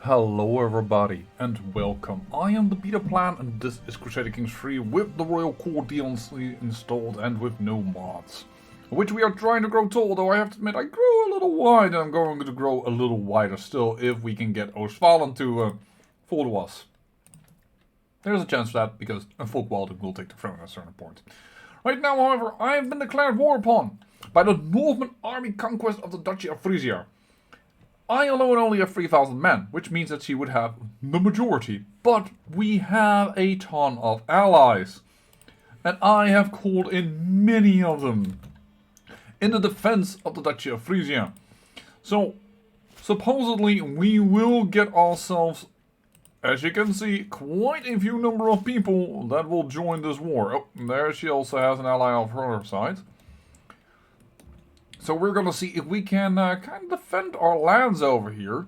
Hello everybody and welcome. I am THEBETAPLAN and this is Crusader Kings 3 with the Royal Court DLC installed and with no mods. Which we are trying to grow tall, though I have to admit I grew a little wide and I'm going to grow a little wider still if we can get Oostfalen to fall to us. There's a chance for that because a folk Walden will take the throne at a certain point. Right now, however, I have been declared war upon by the Northern army conquest of the Duchy of Frisia. I alone only have 3,000 men, which means that she would have the majority. But we have a ton of allies. And I have called in many of them in the defense of the Duchy of Frisia. So, supposedly we will get ourselves, as you can see, quite a few number of people that will join this war. Oh, there she also has an ally of her side. So we're gonna see if we can kind of defend our lands over here.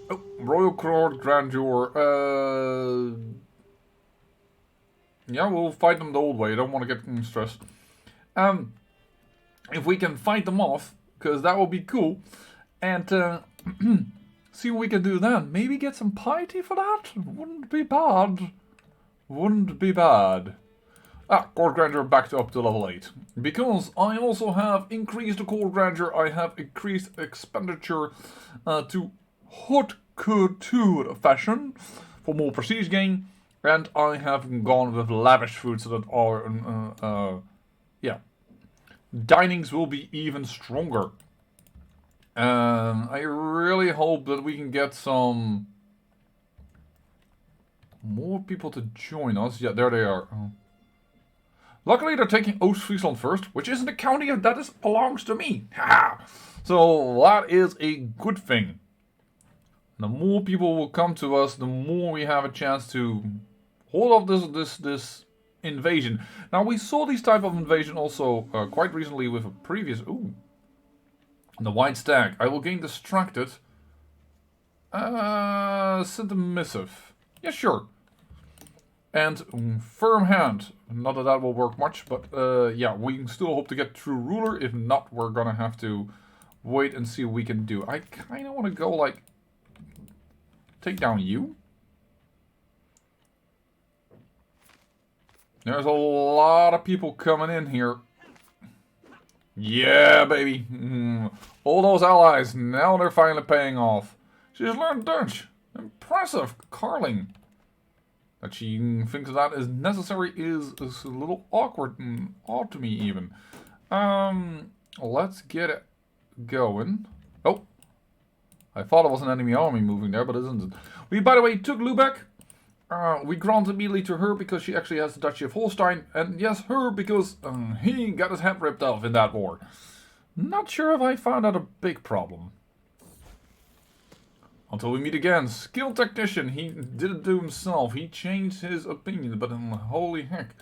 Oh, Royal Court Grandeur. Yeah, we'll fight them the old way. I don't want to get stressed. If we can fight them off, because that will be cool, and see what we can do then. Maybe get some piety for that. Wouldn't be bad. Wouldn't be bad. Court Grandeur back up to level 8. Because I also have increased the Court Grandeur, I have increased expenditure to haute couture fashion for more prestige gain. And I have gone with lavish food so that our, dinings will be even stronger. I really hope that we can get some more people to join us. Yeah, there they are. Luckily, they're taking Oost-Friesland first, which isn't a county that belongs to me. So that is a good thing. The more people will come to us, the more we have a chance to hold off this invasion. Now, we saw these type of invasion also quite recently with a previous... Ooh. The White Stag. I will gain distracted. Send a missive. Yeah, sure. And firm hand. Not that that will work much, but yeah, we can still hope to get true ruler. If not, we're gonna have to wait and see what we can do. I kind of want to go like take down you. There's a lot of people coming in here. Yeah, baby. All those allies, now they're finally paying off. She's learned Dutch. Impressive, Carling. That she thinks that is necessary is a little awkward and odd to me even. Let's get it going. Oh, I thought it was an enemy army moving there, but it isn't. We, by the way, took Lubeck. We granted immediately to her because she actually has the Duchy of Holstein. And yes, her because he got his head ripped off in that war. Not sure if I found that a big problem. Until we meet again. Skilled technician. He didn't do himself. He changed his opinion. But holy heck.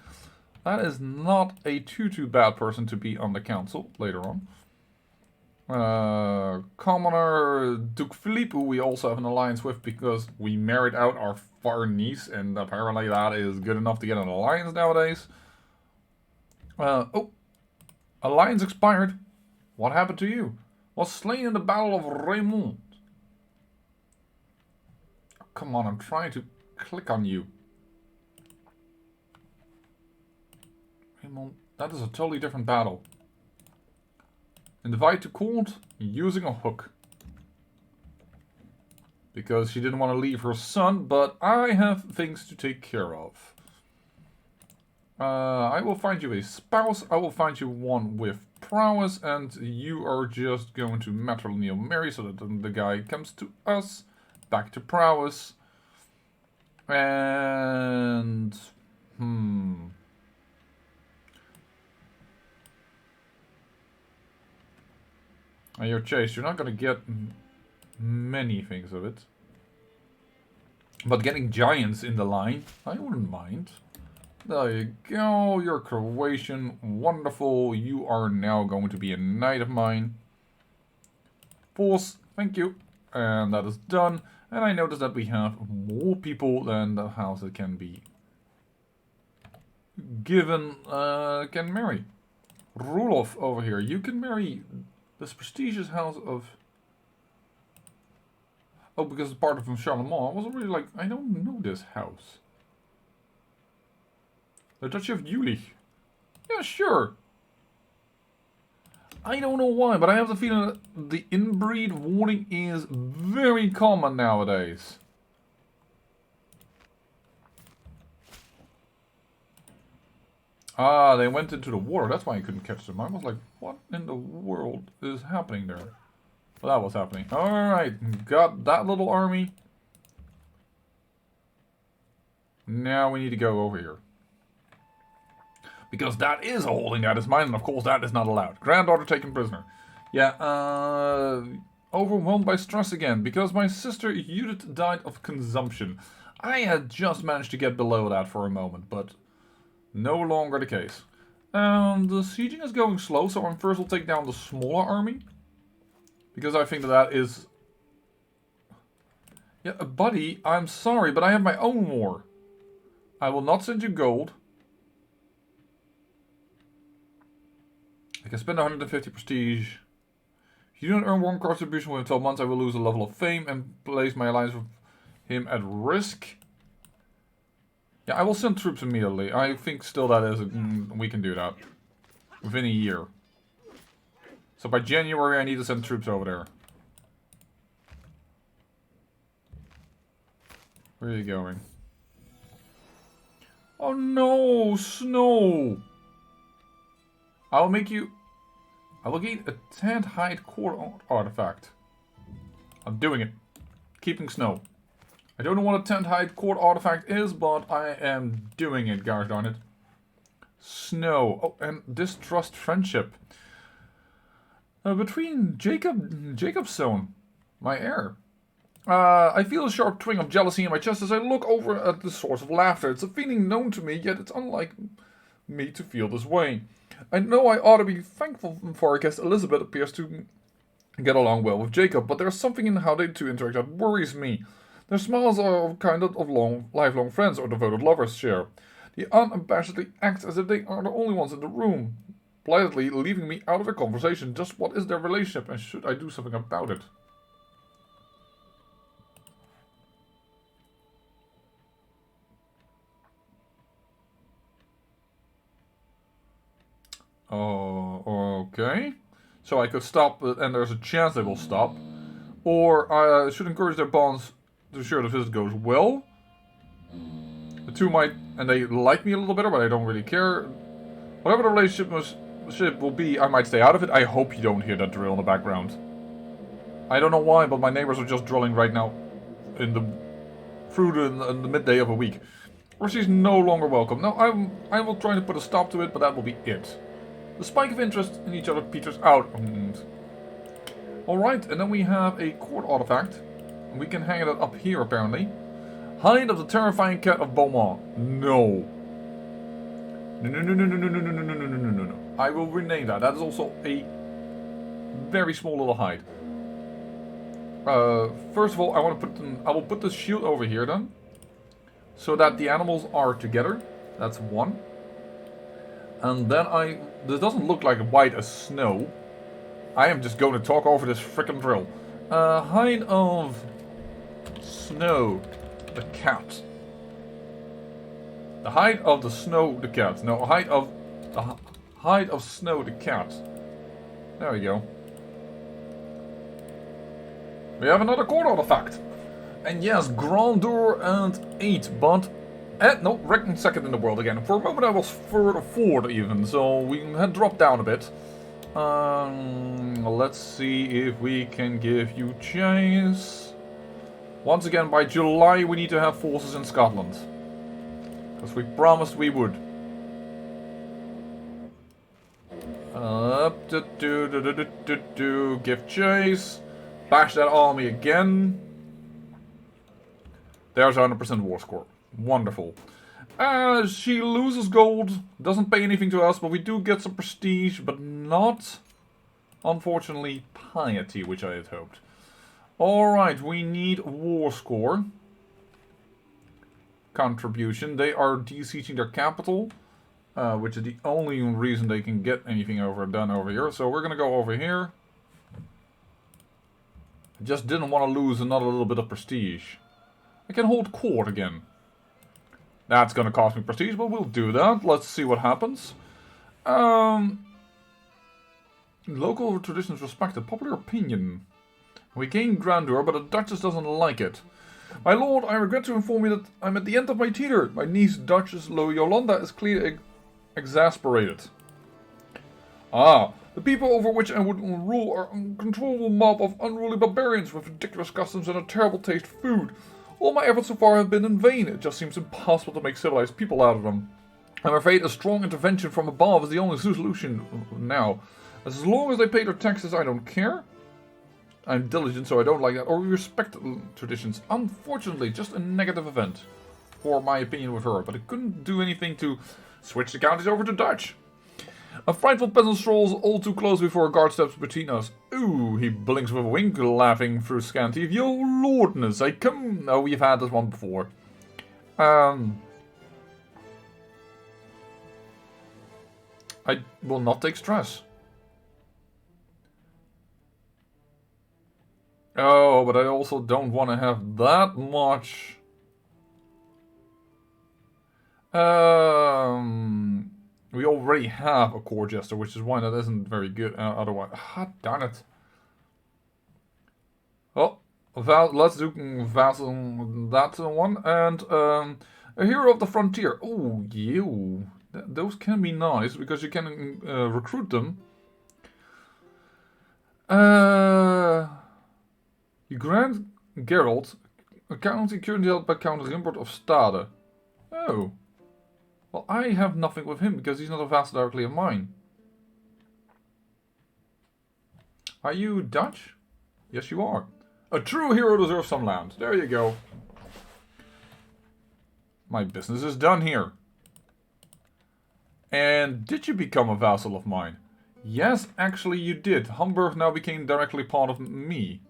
That is not a too bad person to be on the council later on. Commoner Duke Philippe, who we also have an alliance with because we married out our far niece. And apparently that is good enough to get an alliance nowadays. Oh. Alliance expired. What happened to you? Was slain in the Battle of Raymond. Come on, I'm trying to click on you. That is a totally different battle. Invite to court using a hook. Because she didn't want to leave her son, but I have things to take care of. I will find you a spouse. I will find you one with prowess. And you are just going to matrimonial marry so that the guy comes to us. Back to prowess. And your chase, you're not gonna get many things of it. But getting giants in the line, I wouldn't mind. There you go, you're Croatian, wonderful. You are now going to be a knight of mine. Force, thank you. And that is done. And I notice that we have more people than the house that can be given, can marry. Rulof over here. You can marry this prestigious house of Oh, because it's part of Charlemagne. I wasn't really like, I don't know this house. The Duchy of Jülich. Yeah, sure. I don't know why, but I have the feeling that the inbreed warning is very common nowadays. Ah, they went into the water. That's why I couldn't catch them. I was like, what in the world is happening there? Well, that was happening. Alright, got that little army. Now we need to go over here. Because that is a holding that is mine, and of course that is not allowed. Granddaughter taken prisoner. Yeah, overwhelmed by stress again, because my sister Judith died of consumption. I had just managed to get below that for a moment, but no longer the case. The sieging is going slow, so I first will take down the smaller army. Because I think that is... Yeah, buddy, I'm sorry, but I have my own war. I will not send you gold. I can spend 150 prestige. If you don't earn one contribution within 12 months, I will lose a level of fame and place my alliance with him at risk. Yeah, I will send troops immediately. I think still that is... we can do that. Within a year. So by January I need to send troops over there. Where are you going? Oh no, snow! I will gain a tanned hide core artifact. I'm doing it. Keeping snow. I don't know what a tanned hide core artifact is, but I am doing it, gosh darn it. Snow. Oh, and distrust friendship. Between Jacobson, my heir. I feel a sharp twinge of jealousy in my chest as I look over at the source of laughter. It's a feeling known to me, yet it's unlike me to feel this way. I know I ought to be thankful for, I guess Elizabeth appears to get along well with Jacob, but there's something in how they two interact that worries me. Their smiles are kind of lifelong friends or devoted lovers share. They unabashedly act as if they are the only ones in the room, politely leaving me out of the conversation. Just what is their relationship, and should I do something about it? Oh, okay. So I could stop, and there's a chance they will stop. Or I should encourage their bonds to ensure the visit goes well. The two might, and they like me a little better, but I don't really care. Whatever the relationship will be, I might stay out of it. I hope you don't hear that drill in the background. I don't know why, but my neighbors are just drilling right now in the midday of a week. Or she's no longer welcome. No, I will try to put a stop to it, but that will be it. The spike of interest in each other peters out. Alright, and then we have a court artifact. We can hang it up here, apparently. Hide of the terrifying cat of Beaumont. No. No. I will rename that. That is also a very small little hide. First of all, I will put the shield over here then. So that the animals are together. That's one. And then this doesn't look like white as snow. I am just going to talk over this frickin' drill. Hide of snow, the cat. The hide of the snow, the cat. No, hide of snow, the cat. There we go. We have another court artifact. And yes, grandeur and 8, but... no, ranking second in the world again. For a moment I was fourth even, so we had dropped down a bit. Let's see if we can give you chase. Once again, by July we need to have forces in Scotland. Because we promised we would. Give chase. Bash that army again. There's 100% war score. Wonderful. She loses gold. Doesn't pay anything to us, but we do get some prestige, but not, unfortunately, piety, which I had hoped. Alright, we need war score. Contribution. They are besieging their capital, which is the only reason they can get anything done over here. So we're going to go over here. I just didn't want to lose another little bit of prestige. I can hold court again. That's gonna cost me prestige, but we'll do that. Let's see what happens. Local traditions respected. Popular opinion. We gain grandeur, but the Duchess doesn't like it. My lord, I regret to inform you that I'm at the end of my teeter. My niece, Duchess Yolanda, is clearly exasperated. Ah, the people over which I would rule are an uncontrollable mob of unruly barbarians with ridiculous customs and a terrible taste for food. All my efforts so far have been in vain. It just seems impossible to make civilized people out of them. I'm afraid a strong intervention from above is the only solution now. As long as they pay their taxes, I don't care. I'm diligent, so I don't like that. Or we respect traditions. Unfortunately, just a negative event. For my opinion with her. But I couldn't do anything to switch the counties over to Dutch. A frightful peasant strolls all too close before a guard steps between us. Ooh, he blinks with a wink, laughing through scant teeth. Yo, lordness, I come... Oh, we've had this one before. I will not take stress. Oh, but I also don't want to have that much. We already have a court jester, which is why that isn't very good. Otherwise, darn it. Oh, let's do vassal that one, and a hero of the frontier. Oh, you. Those can be nice because you can recruit them. You grant Geralt a county currently held by Count Rimbert of Stade. Oh. Well, I have nothing with him because he's not a vassal directly of mine. Are you Dutch? Yes, you are. A true hero deserves some land. There you go. My business is done here. And did you become a vassal of mine? Yes, actually you did. Hamburg now became directly part of me.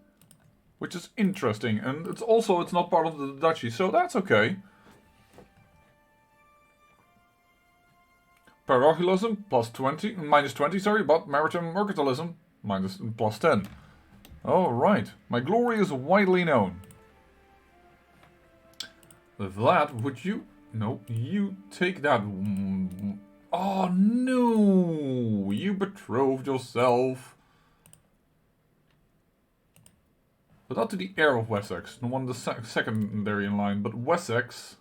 Which is interesting. And it's not part of the duchy, so that's okay. Parochialism, minus 20, sorry, but maritime mercantilism, plus 10. Alright, my glory is widely known. With that, would you... No, you take that... Oh no! You betrothed yourself. But not to the heir of Wessex, the one the secondary in line, but Wessex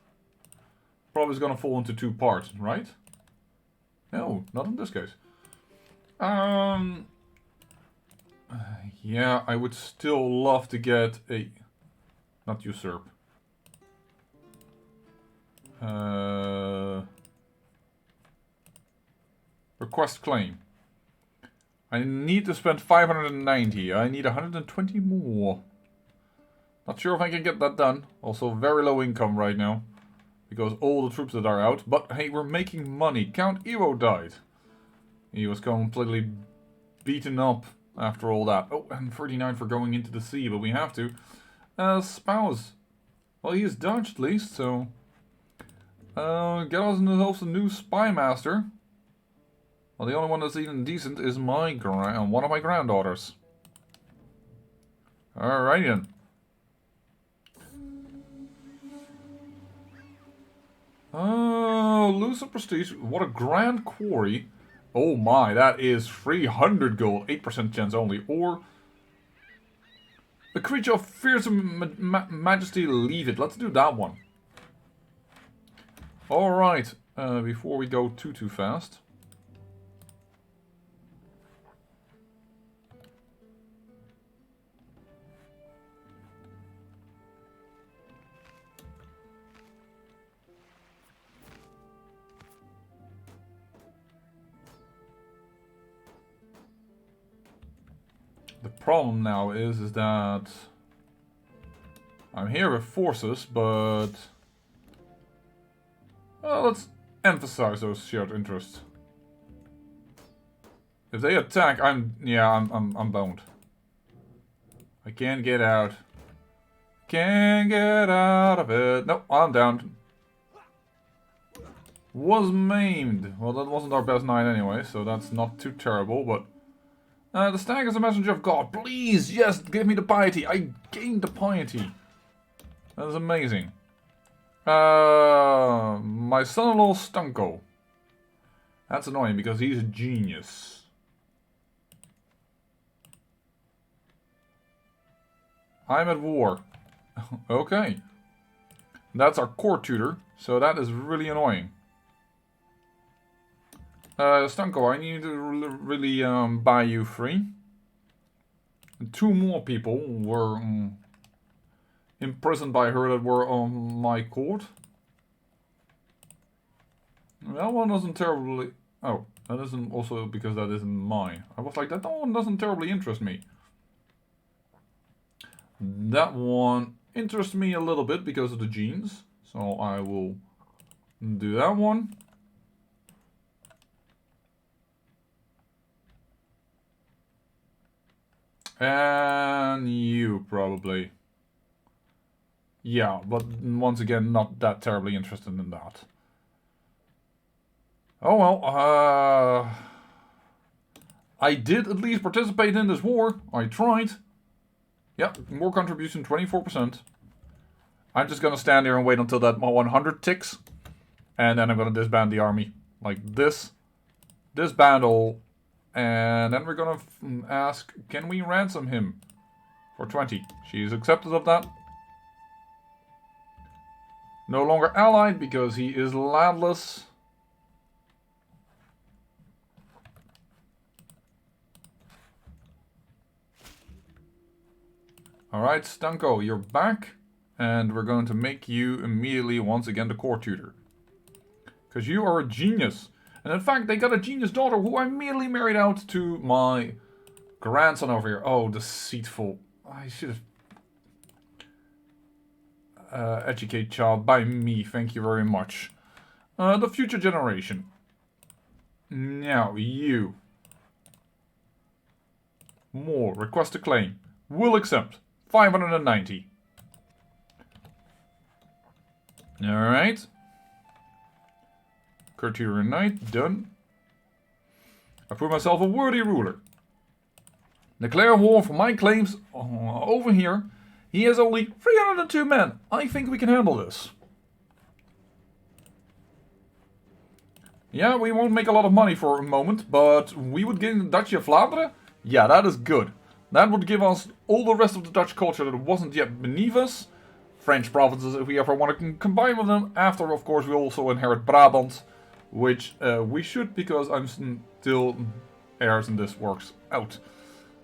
probably is gonna fall into two parts, right? No, not in this case. Yeah, I would still love to get a... Not usurp. Request claim. I need to spend 590. I need 120 more. Not sure if I can get that done. Also very low income right now. Because all the troops that are out. But hey, we're making money. Count Ivo died. He was completely beaten up after all that. Oh, and 39 for going into the sea, but we have to. Spouse. Well, he is Dutch at least, so... get us ourselves a new spy master. Well, the only one that's even decent is one of my granddaughters. Alright then. Oh, lose some prestige. What a grand quarry. Oh my, that is 300 gold. 8% chance only. Or a creature of fearsome majesty, leave it. Let's do that one. Alright, before we go too fast. The problem now is that I'm here with forces, but well, let's emphasize those shared interests. If they attack, I'm boned. I can't get out. Can't get out of it. No, I'm down. Was maimed. Well, that wasn't our best night anyway, so that's not too terrible, but The stag is a messenger of God. Please, yes, give me the piety. I gained the piety. That is amazing. My son-in-law Stanko. That's annoying because he's a genius. I'm at war. Okay. That's our court tutor, so that is really annoying. Stanko, I need to really buy you free. 2 more people were imprisoned by her that were on my court. That one doesn't terribly... Oh, that isn't also because that isn't mine. I was like, that one doesn't terribly interest me. That one interests me a little bit because of the genes. So I will do that one. And you probably. Yeah, but once again, not that terribly interested in that. Oh well, I did at least participate in this war. I tried. Yeah, war contribution 24%. I'm just gonna stand here and wait until that 100 ticks. And then I'm gonna disband the army. Like this. Disband all. And then we're gonna ask, can we ransom him? For 20. She's accepted of that. No longer allied because he is landless. Alright, Stanko, you're back. And we're going to make you immediately once again the court tutor. Because you are a genius. And in fact, they got a genius daughter who I immediately married out to my grandson over here. Oh, deceitful. I should have... educate child by me, thank you very much. The future generation. Now, you. More, request a claim. Will accept. 590. Alright. Courtier Knight, done. I prove myself a worthy ruler. Declare war for my claims over here. He has only 302 men. I think we can handle this. Yeah, we won't make a lot of money for a moment, but we would gain the Duchy of Vlaanderen? Yeah, that is good. That would give us all the rest of the Dutch culture that wasn't yet beneath us. French provinces, if we ever want to combine with them. After, of course, we also inherit Brabant, which we should, because I'm still heirs and this works out.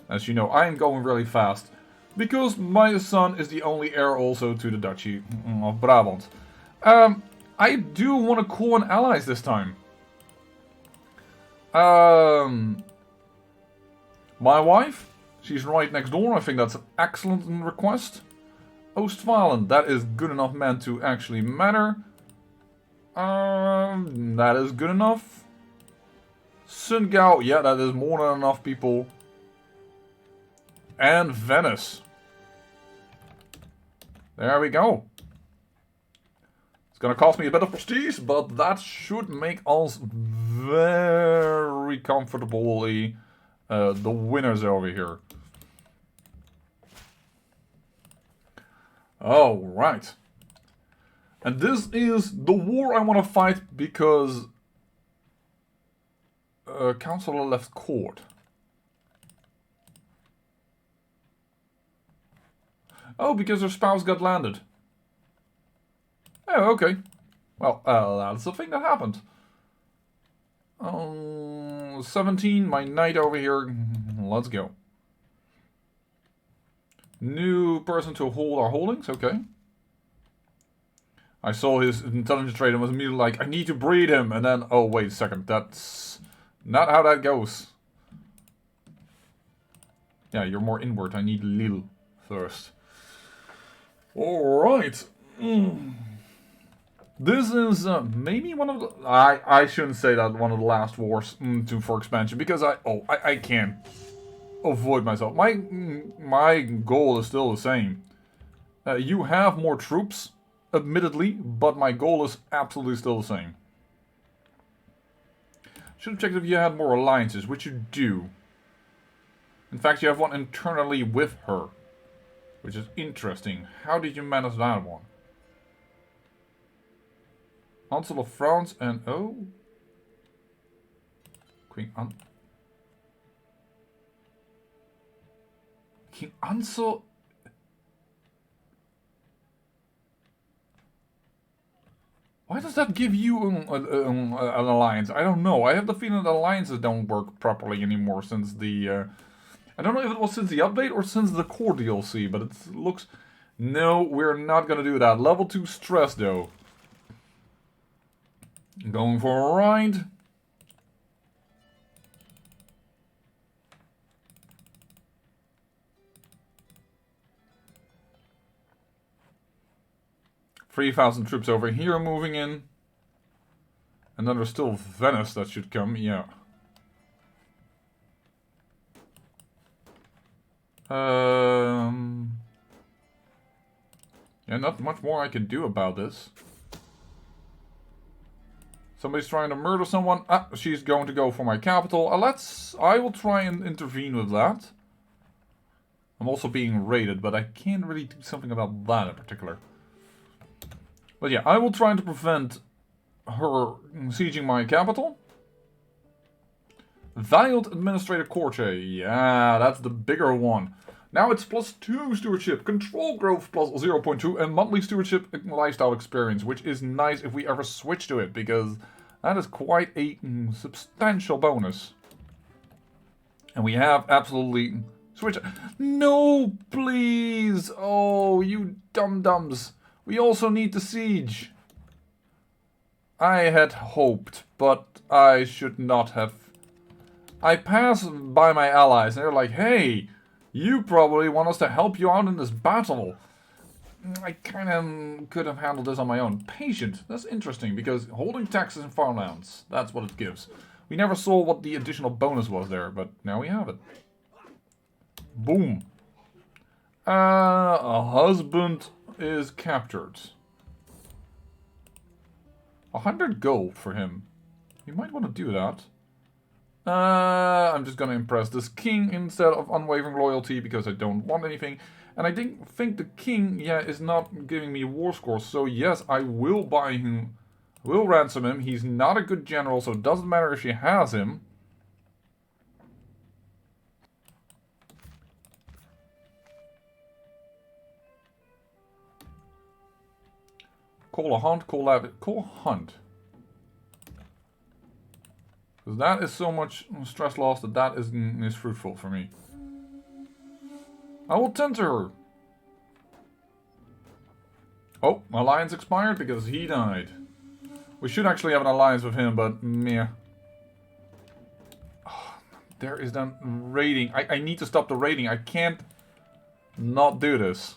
As you know, I am going really fast, because my son is the only heir also to the Duchy of Brabant. I do want to call in allies this time. My wife, she's right next door. I think that's an excellent request. Oostphalen, that is good enough man to actually matter. That is good enough. Sundgau, yeah, that is more than enough people. And Venice. There we go. It's gonna cost me a bit of prestige, but that should make us very comfortably the winners over here. Alright. And this is the war I want to fight because Councillor left court. Oh, because her spouse got landed. Oh, okay. Well, that's the thing that happened. 17, my knight over here. Let's go. New person to hold our holdings, okay. I saw his intelligence trait and was immediately like, I need to breed him. And then, oh, wait a second. That's not how that goes. Yeah, you're more inward. I need Lille first. Alright. This is maybe one of the... I shouldn't say that one of the last wars for expansion. Because I can't avoid myself. My goal is still the same. You have more troops, admittedly, but my goal is absolutely still the same. Should have checked if you had more alliances, which you do. In fact, you have one internally with her. Which is interesting. How did you manage that one? Council of France and... Oh. Queen An... King Ansel... Why does that give you an alliance? I don't know. I have the feeling that alliances don't work properly anymore since the... I don't know if it was since the update or since the core DLC, but it looks... No, we're not gonna do that. Level 2 stress, though. Going for a ride. $3,000 troops over here moving in. And then there's still Venice that should come, yeah. Yeah, not much more I can do about this. Somebody's trying to murder someone. Ah, she's going to go for my capital. I will try and intervene with that. I'm also being raided, but I can't really do something about that in particular. But yeah, I will try to prevent her sieging my capital. Valiant Administrator Corte. Yeah, that's the bigger one. Now it's +2 stewardship, control growth +0.2, and monthly stewardship lifestyle experience, which is nice if we ever switch to it, because that is quite a substantial bonus. And we have absolutely switch. No, please! Oh, you dum-dums. We also need the siege. I had hoped, but I should not have. I pass by my allies and they're like, hey, you probably want us to help you out in this battle. I kind of could have handled this on my own. Patient, that's interesting, because holding taxes in farmlands, that's what it gives. We never saw what the additional bonus was there, but now we have it. Boom. A husband is captured. 100 gold for him. You might want to do that. I'm just gonna impress this king instead of unwavering loyalty because I don't want anything. And I think the king, yeah, is not giving me war scores. So yes, I will buy him, will ransom him. He's not a good general, so it doesn't matter if she has him. Call a hunt, call hunt. Because that is so much stress loss that is fruitful for me. I will tend to her. Oh, alliance expired because he died. We should actually have an alliance with him, but meh. Oh, there is then raiding. I need to stop the raiding. I can't not do this.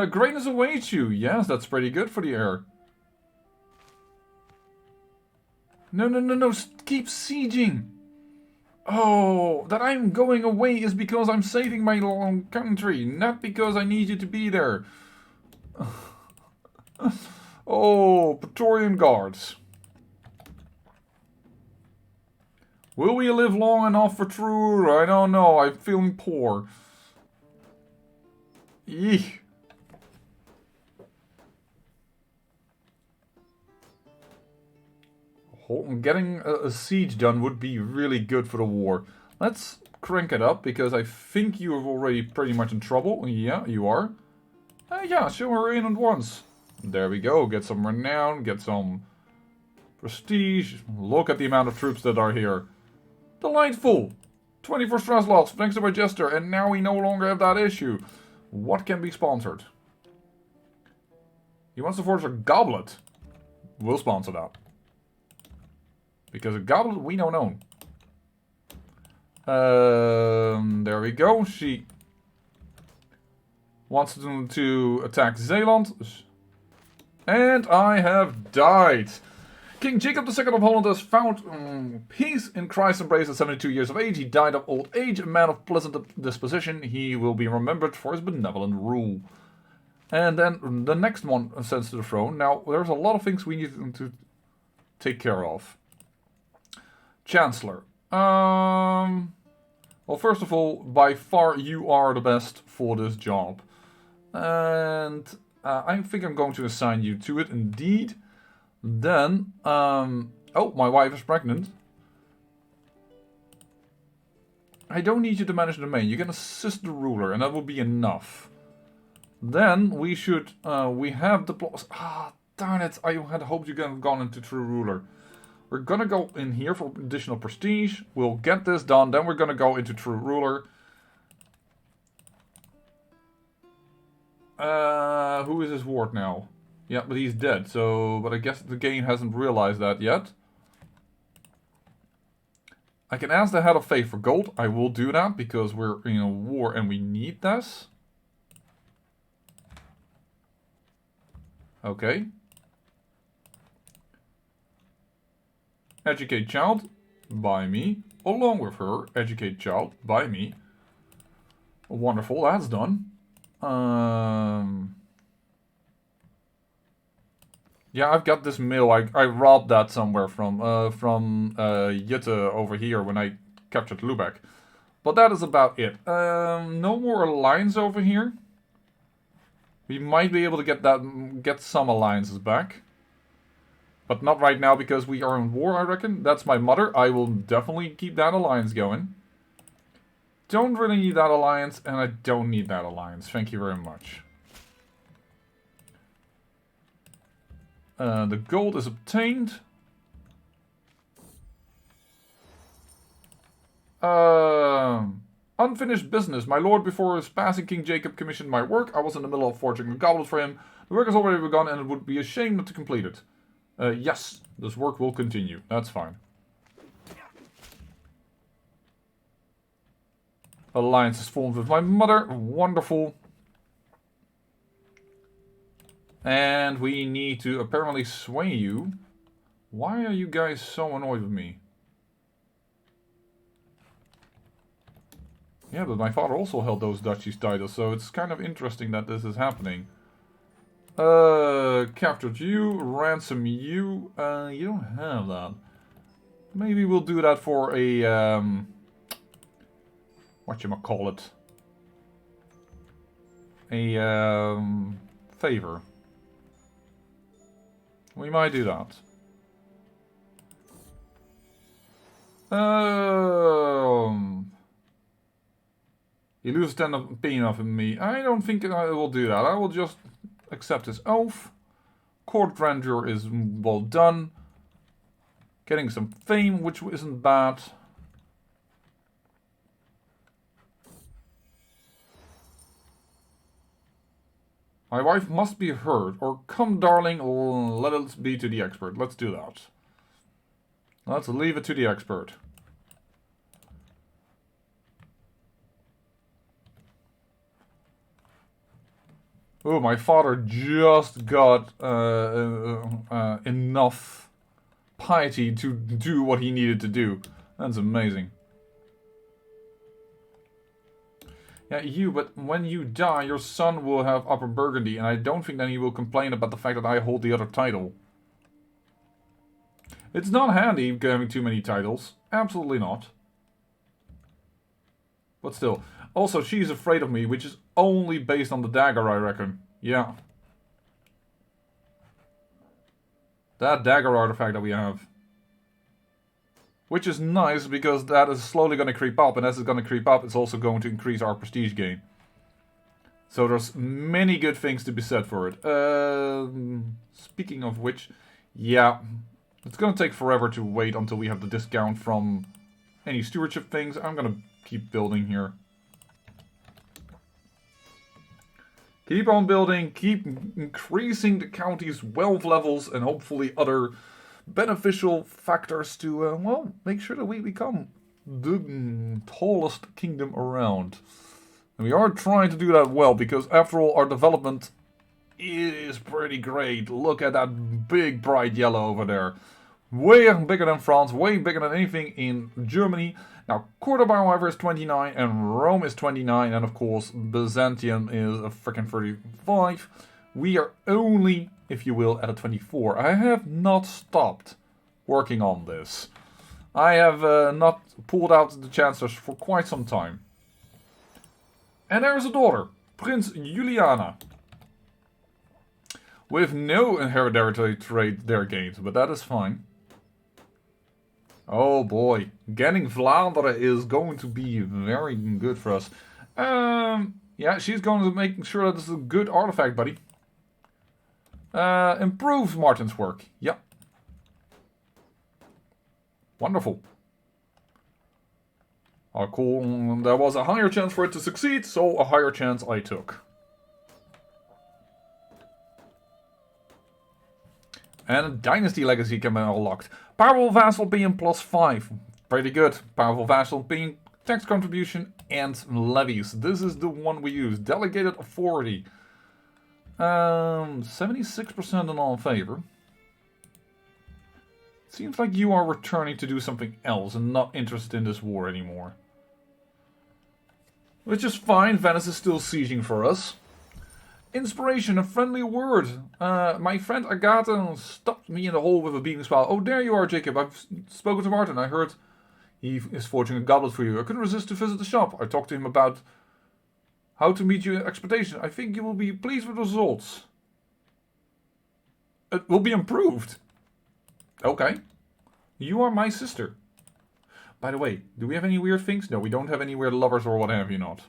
Greatness awaits you. Yes, that's pretty good for the heir. No, no, no, no. Keep sieging. Oh, that I'm going away is because I'm saving my own country, not because I need you to be there. Oh, Praetorian Guards. Will we live long enough for true? I don't know. I'm feeling poor. Eek. Getting a siege done would be really good for the war. Let's crank it up, because I think you are already pretty much in trouble. Yeah, you are. Yeah, show her in at once. There we go. Get some renown, get some prestige. Look at the amount of troops that are here. Delightful. 24 stress loss, thanks to my jester, and now we no longer have that issue. What can be sponsored? He wants to forge a goblet. We'll sponsor that. Because a goblet we don't own. There we go. She wants to attack Zeeland. And I have died. King Jacob II of Holland has found peace in Christ's embrace at 72 years of age. He died of old age, a man of pleasant disposition. He will be remembered for his benevolent rule. And then the next one ascends to the throne. Now, there's a lot of things we need to take care of. Chancellor. Well, first of all, by far you are the best for this job. And I think I'm going to assign you to it indeed. Then, oh, my wife is pregnant. I don't need you to manage the domain. You can assist the ruler, and that will be enough. Then we should, we have the plots. Ah, darn it. I had hoped you could have gone into True Ruler. We're gonna go in here for additional prestige. We'll get this done. Then we're gonna go into True Ruler. Who is his ward now? Yeah, but he's dead. So, but I guess the game hasn't realized that yet. I can ask the Head of Faith for gold. I will do that because we're in a war and we need this. Okay. Educate child, by me. Along with her, educate child, by me. Wonderful, that's done. Yeah, I've got this mill. I robbed that somewhere from Jutta over here when I captured Lubeck. But that is about it. No more alliance over here. We might be able to get some alliances back. But not right now because we are in war, I reckon. That's my mother. I will definitely keep that alliance going. Don't really need that alliance, and I don't need that alliance. Thank you very much. The gold is obtained. Unfinished business. My lord, before his passing, King Jacob commissioned my work. I was in the middle of forging a goblet for him. The work has already begun, and it would be a shame not to complete it. Yes, this work will continue. That's fine. Alliance is formed with my mother. Wonderful. And we need to apparently sway you. Why are you guys so annoyed with me? Yeah, but my father also held those duchies titles, so it's kind of interesting that this is happening. Captured you, ransom you. You don't have that. Maybe we'll do that for a, whatchamacallit. A, favor. We might do that. You lose 10 opinion of me. I don't think I will do that. I will just accept his oath. Court grandeur is well done. Getting some fame, which isn't bad. My wife must be heard, or come darling, let it be to the expert. Let's do that. Let's leave it to the expert. Oh, my father just got enough piety to do what he needed to do. That's amazing. Yeah, but when you die, your son will have Upper Burgundy, and I don't think that he will complain about the fact that I hold the other title. It's not handy having too many titles. Absolutely not. But still. Also, she's afraid of me, which is only based on the dagger, I reckon. Yeah. That dagger artifact that we have. Which is nice, because that is slowly going to creep up, and as it's going to creep up, it's also going to increase our prestige gain. So there's many good things to be said for it. Speaking of which, yeah, it's going to take forever to wait until we have the discount from any stewardship things. I'm going to keep building here. Keep on building, keep increasing the county's wealth levels, and hopefully other beneficial factors to, well, make sure that we become the tallest kingdom around. And we are trying to do that well, because after all, our development is pretty great. Look at that big bright yellow over there. Way bigger than France, way bigger than anything in Germany. Now, Cordoba, however, is 29, and Rome is 29, and of course, Byzantium is a freaking 35. We are only, if you will, at a 24. I have not stopped working on this. I have not pulled out the chancellors for quite some time. And there is a daughter, Prince Juliana. With no hereditary trait there gained, but that is fine. Oh boy, getting Vlaanderen is going to be very good for us. Yeah, she's going to make sure that this is a good artifact, buddy. Improves Martin's work. Yeah. Wonderful. Oh, cool. There was a higher chance for it to succeed, so a higher chance I took. And Dynasty Legacy can be unlocked. Powerful Vassal being +5. Pretty good. Powerful Vassal being tax contribution and levies. This is the one we use. Delegated Authority. 76% in all favor. Seems like you are returning to do something else and not interested in this war anymore. Which is fine. Venice is still sieging for us. Inspiration, a friendly word. My friend Agatha stopped me in the hole with a beaming smile. Oh, there you are, Jacob. I've spoken to Martin. I heard he is forging a goblet for you. I couldn't resist to visit the shop. I talked to him about how to meet your expectation. I think you will be pleased with the results. It will be improved. Okay. You are my sister. By the way, do we have any weird things? No, we don't have any weird lovers or what have you not.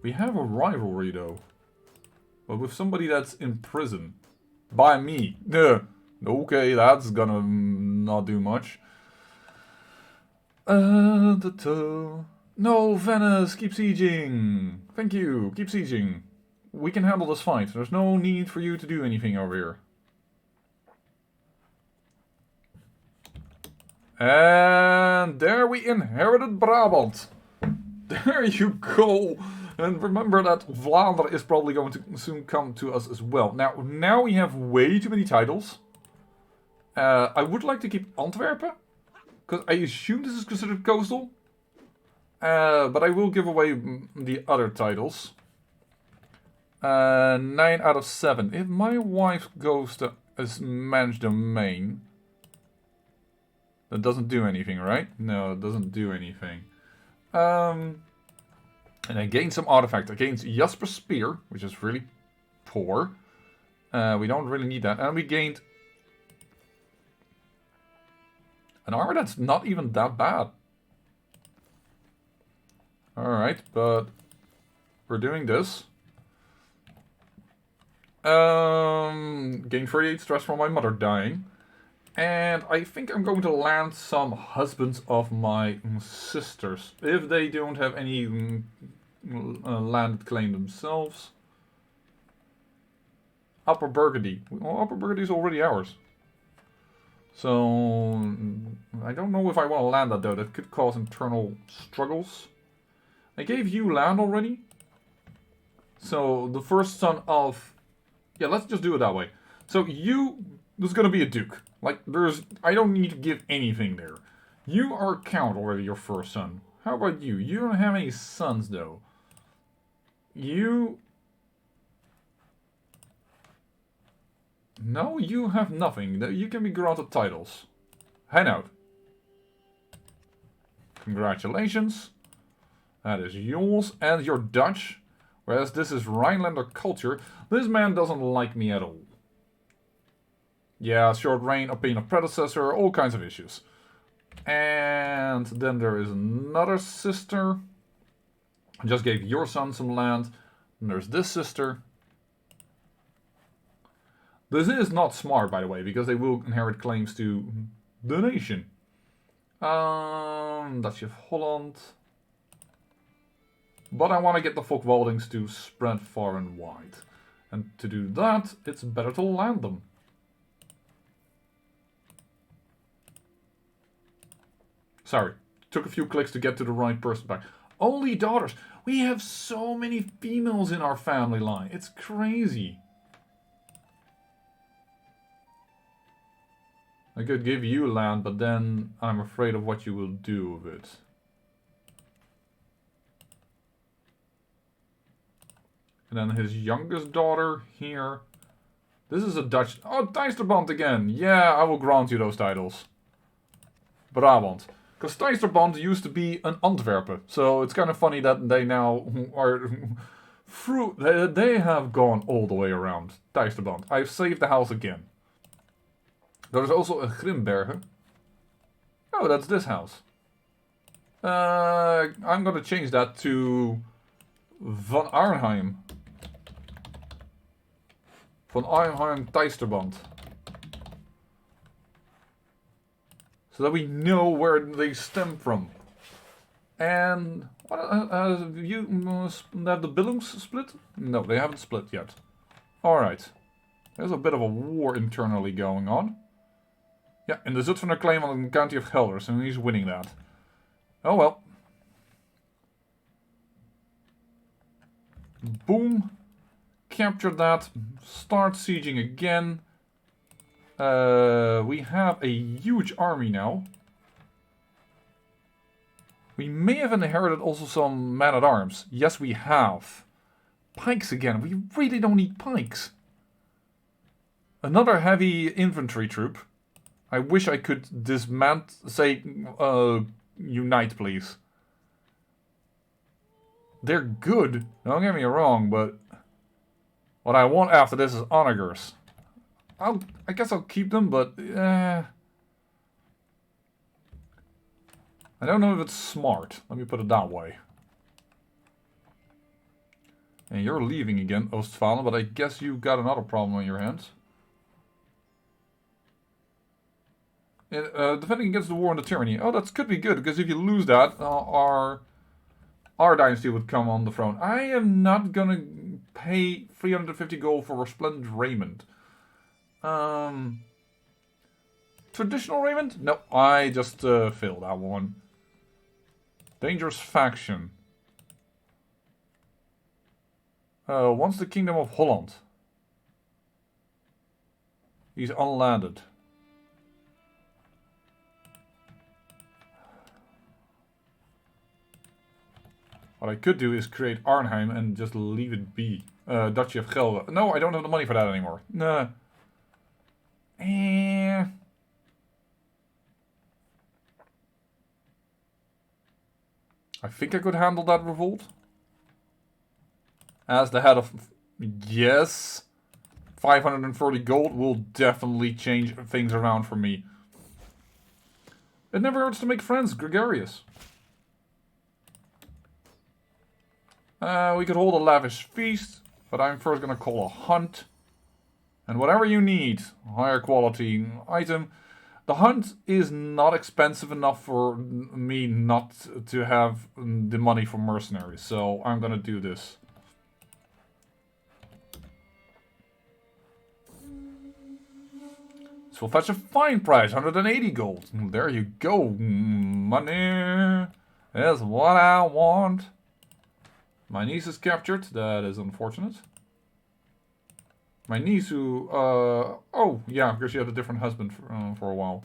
We have a rivalry, though. But with somebody that's in prison. By me. Okay, that's gonna not do much. No, Venice, keep sieging. Thank you, keep sieging. We can handle this fight. There's no need for you to do anything over here. And there we inherited Brabant. There you go. And remember that Vlaanderen is probably going to soon come to us as well. Now we have way too many titles. I would like to keep Antwerpen, because I assume this is considered coastal. But I will give away the other titles. 9 out of 7. If my wife goes to manage domain, that doesn't do anything, right? No, it doesn't do anything. And I gained some artifact. I gained Jasper's Spear, which is really poor. We don't really need that. And we gained an armor that's not even that bad. Alright, but we're doing this. Gained 38 stress from my mother dying. And I think I'm going to land some husbands of my sisters. If they don't have any landed claim themselves. Upper Burgundy. Well, Upper Burgundy is already ours. So, I don't know if I want to land that though. That could cause internal struggles. I gave you land already. So, the first son of... Yeah, let's just do it that way. So, there's going to be a duke. Like, I don't need to give anything there. You are count already, your first son. How about you? You don't have any sons, though. No, you have nothing. You can be granted titles. Hand out. Congratulations. That is yours. And you're Dutch. Whereas this is Rhinelander culture. This man doesn't like me at all. Yeah, short reign, opinion of predecessor, all kinds of issues. And then there is another sister. I just gave your son some land. And there's this sister. This is not smart, by the way, because they will inherit claims to the nation. Duchy of Holland. But I want to get the Folkwaldings to spread far and wide. And to do that, it's better to land them. Sorry, took a few clicks to get to the right person back. Only daughters. We have so many females in our family line. It's crazy. I could give you land, but then I'm afraid of what you will do with it. And then his youngest daughter here. This is a Dutch... Oh, Teisterband again! Yeah, I will grant you those titles. Brabant. Because Teisterband used to be an Antwerpen. So it's kind of funny that they now are... They have gone all the way around. Teisterband. I've saved the house again. There's also a Grimbergen. Oh, that's this house. I'm gonna change that to Van Arnheim. Van Arnheim Teisterband. So that we know where they stem from. And what have the Billungs split? No, they haven't split yet. Alright. There's a bit of a war internally going on. Yeah, and the Zutphener claim on the county of Gelders, and he's winning that. Oh well. Boom. Capture that. Start sieging again. We have a huge army now. We may have inherited also some men-at-arms. Yes, we have. Pikes again. We really don't need pikes. Another heavy infantry troop. I wish I could dismantle... Say, unite, please. They're good. Don't get me wrong, but... What I want after this is onagers. I guess I'll keep them, but... I don't know if it's smart. Let me put it that way. And you're leaving again, Oostfalen, but I guess you've got another problem on your hands. Defending against the war and the tyranny. Oh, that could be good, because if you lose that, our dynasty would come on the throne. I am not gonna pay 350 gold for Resplendent Raiment. Traditional Raiment? No, I just failed that one. Dangerous Faction. Once the Kingdom of Holland. He's unlanded. What I could do is create Arnhem and just leave it be. Duchy of Gelder. No, I don't have the money for that anymore. Nah. I think I could handle that revolt. As the head of... Yes. 530 gold will definitely change things around for me. It never hurts to make friends, Gregarious. We could hold a lavish feast, but I'm first gonna call a hunt. And whatever you need, higher quality item. The hunt is not expensive enough for me not to have the money for mercenaries, so I'm gonna do this. This will fetch a fine price, 180 gold. There you go, money is what I want. My niece is captured. That is unfortunate. My niece who... oh, yeah, because she had a different husband for a while.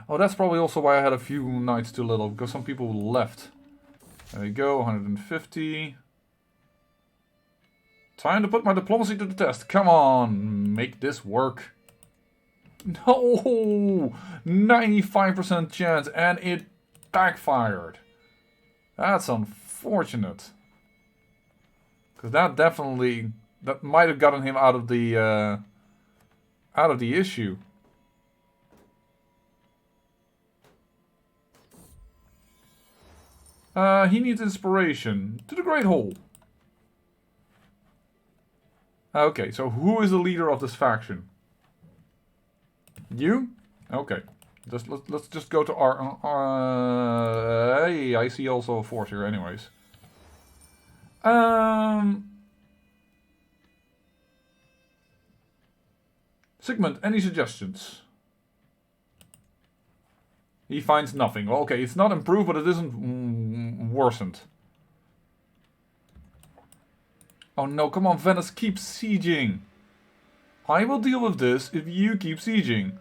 Oh, that's probably also why I had a few knights too little, because some people left. There we go, 150. Time to put my diplomacy to the test. Come on, make this work. No! 95% chance, and it backfired. That's unfortunate. Because that definitely... That might have gotten him out of the issue. He needs inspiration. To the Great Hall. Okay, so who is the leader of this faction? You? Okay. Let's just go to our... hey, I see also a force here anyways. Sigmund, any suggestions? He finds nothing. Well, okay, it's not improved, but it isn't worsened. Oh no, come on, Venice, keep sieging. I will deal with this if you keep sieging.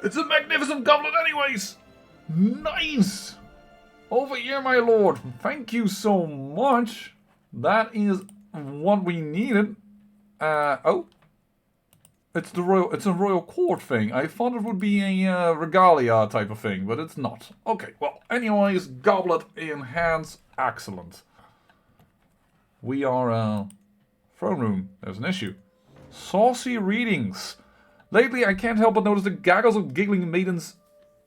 It's a magnificent goblet anyways! Nice! Over here, my lord. Thank you so much. That is what we needed. Oh. It's a royal court thing. I thought it would be a regalia type of thing, but it's not. Okay, well, anyways, goblet in hands. Excellent. We are, throne room. There's an issue. Saucy readings. Lately, I can't help but notice the gaggles of giggling maidens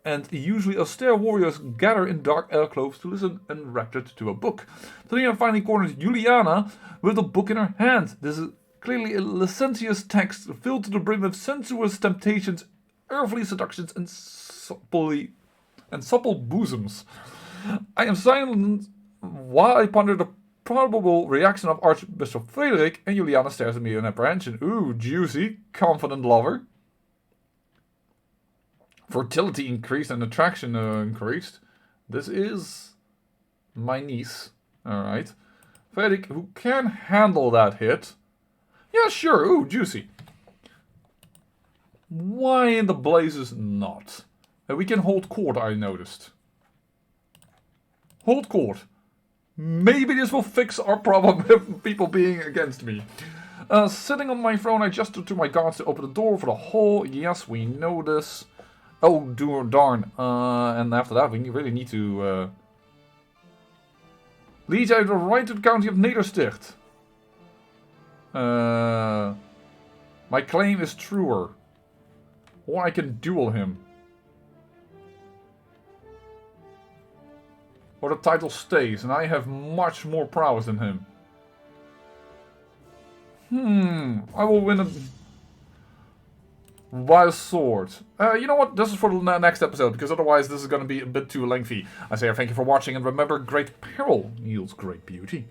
and usually austere warriors gather in dark alcoves to listen enraptured to a book. Today I finally cornered Juliana with a book in her hand. This is clearly a licentious text filled to the brim with sensuous temptations, earthly seductions, and supple bosoms. I am silent while I ponder the probable reaction of Archbishop Frederick, and Juliana stares at me in apprehension. Ooh, juicy, confident lover. Fertility increased and attraction increased. This is my niece. Alright. Frederick, who can handle that hit. Yeah, sure. Ooh, juicy. Why in the blazes not? We can hold court, I noticed. Hold court. Maybe this will fix our problem with people being against me. Sitting on my throne, I gestured to my guards to open the door for the hall. Yes, we know this. Oh, darn. And after that, we really need to... Lead out the right to the county of Nedersticht. My claim is truer. Or I can duel him. Or the title stays, and I have much more prowess than him. I will win a... by a sword. You know what? This is for the next episode, because otherwise this is going to be a bit too lengthy. I say thank you for watching, and remember, great peril yields great beauty.